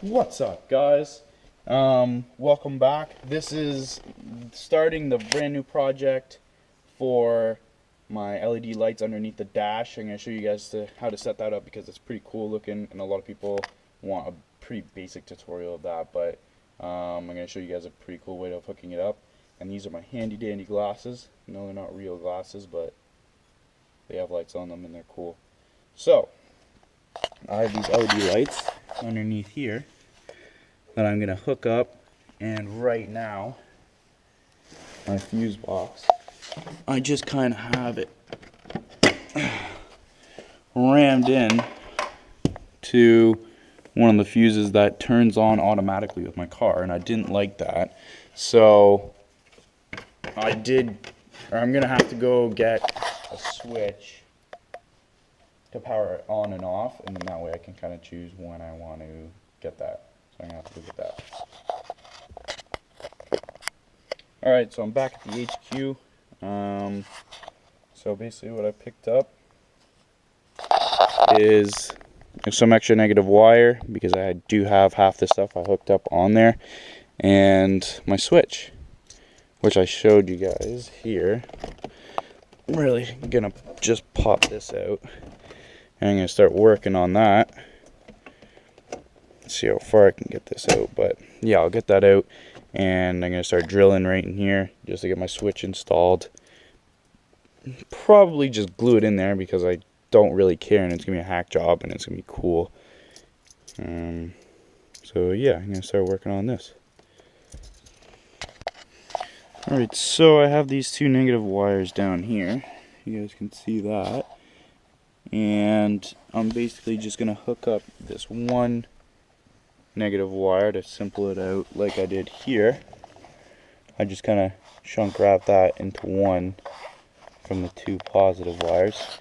What's up, guys? Welcome back. This is starting the brand new project for my LED lights underneath the dash. I'm going to show you guys how to set that up because it's pretty cool looking, and a lot of people want a pretty basic tutorial of that, but I'm going to show you guys a pretty cool way of hooking it up. And these are my handy dandy glasses. No, they're not real glasses, but they have lights on them and they're cool. So, I have these LED lights underneath here that I'm going to hook up, and right now my fuse box, I just kind of have it rammed in to one of the fuses that turns on automatically with my car, and I didn't like that, so I'm going to have to go get a switch to power it on and off, and then that way I can kind of choose when I want to get that. So I'm going to have to go get that. Alright, so I'm back at the HQ. So basically what I picked up is some extra negative wire, because I do have half the stuff I hooked up on there, and my switch, which I showed you guys here. I'm really gonna just pop this out, and I'm gonna start working on that. Let's see how far I can get this out, but yeah, I'll get that out, and I'm gonna start drilling right in here just to get my switch installed. Probably just glue it in there because I don't really care, and it's gonna be a hack job and it's gonna be cool. So yeah, I'm gonna start working on this. Alright, so I have these two negative wires down here. You guys can see that. And I'm basically just gonna hook up this one negative wire to simple it out like I did here. I just kind of shrunk wrap that into one from the two positive wires.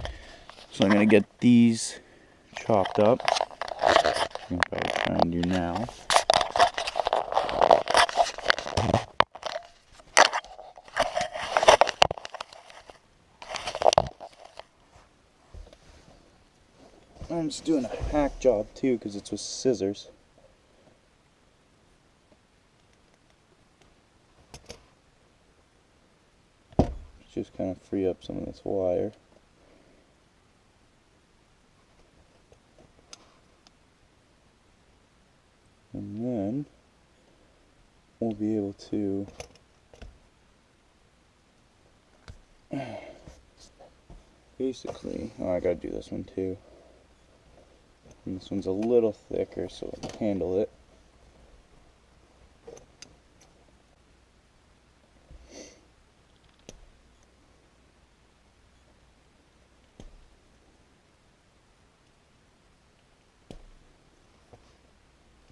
So I'm gonna get these chopped up. I'm gonna try and do now. I'm just doing a hack job too because it's with scissors. Just kind of free up some of this wire. And then we'll be able to basically, oh, I gotta do this one too. And this one's a little thicker so I can handle it.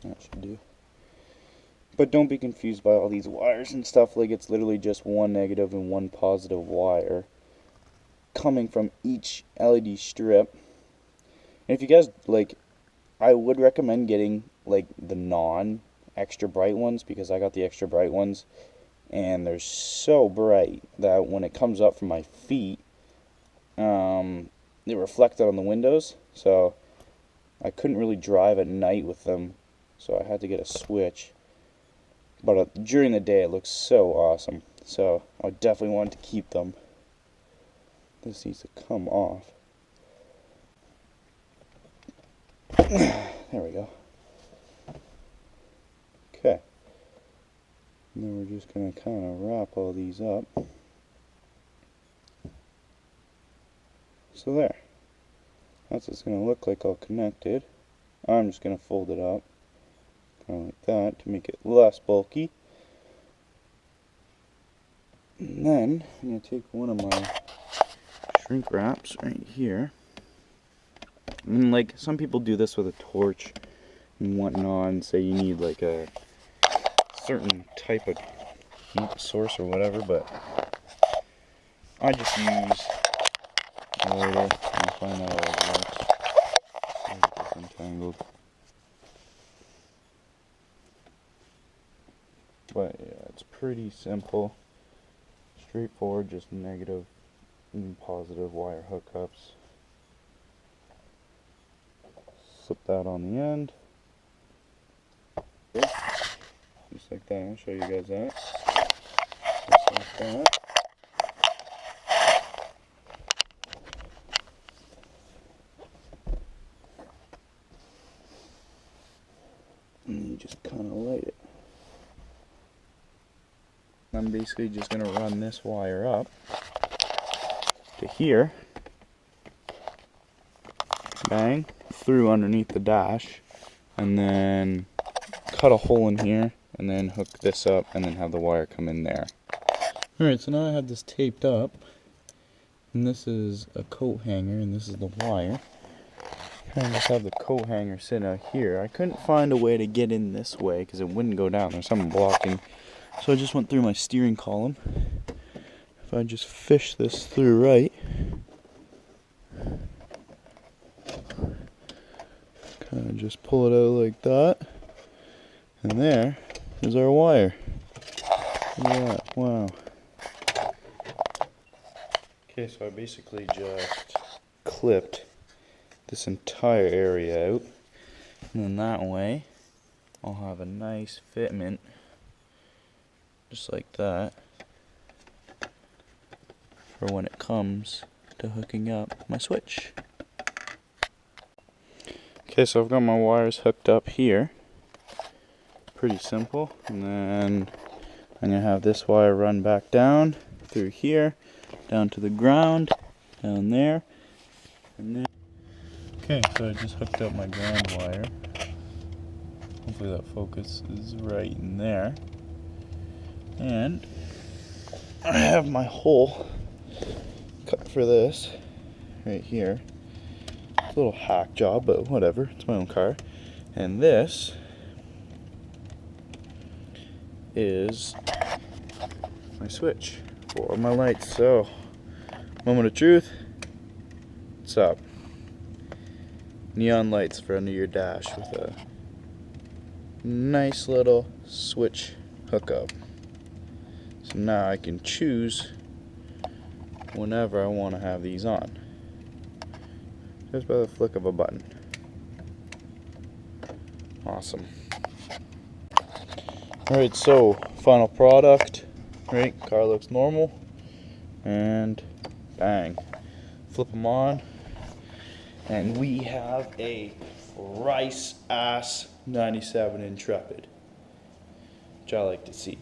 That should do. But don't be confused by all these wires and stuff. Like, it's literally just one negative and one positive wire coming from each LED strip. And if you guys like, I would recommend getting like the non-extra bright ones, because I got the extra bright ones and they're so bright that when it comes up from my feet, they reflect on the windows, so I couldn't really drive at night with them, so I had to get a switch. But during the day it looks so awesome, so I definitely wanted to keep them. This needs to come off. There we go. Okay. And then we're just going to kind of wrap all these up. So there. That's what it's going to look like all connected. I'm just going to fold it up, kind of like that, to make it less bulky. And then I'm going to take one of my shrink wraps right here. And like, some people do this with a torch and whatnot, and say you need like a certain type of heat source or whatever, but I just use a lighter. I'll find that all works. It's entangled. But yeah, it's pretty simple, straightforward, just negative and positive wire hookups. Slip that on the end. Just like that. I'll show you guys that. Just like that. And you just kind of light it. I'm basically just going to run this wire up to here, bang, through underneath the dash, and then cut a hole in here, and then hook this up, and then have the wire come in there. Alright, so now I have this taped up, and this is a coat hanger, and this is the wire. I just have the coat hanger sitting out here. I couldn't find a way to get in this way, because it wouldn't go down. There's something blocking. So I just went through my steering column. If I just fish this through right, kind of just pull it out like that, and there is our wire. Look at that, wow. Okay, so I basically just clipped this entire area out, and then that way I'll have a nice fitment just like that for when it comes to hooking up my switch. Okay, so I've got my wires hooked up here. Pretty simple. And then I'm going to have this wire run back down through here, down to the ground, down there, and then. Okay, so I just hooked up my ground wire. Hopefully that focus is right in there. And I have my hole cut for this right here. It's a little hack job, but whatever, it's my own car. And this is my switch for my lights. So, moment of truth, what's up? Neon lights for under your dash with a nice little switch hookup. So now I can choose whenever I want to have these on, just by the flick of a button. Awesome. Alright, so final product. Right, car looks normal, and bang, flip them on, and we have a Rice Ass 97 Intrepid, which I like to see.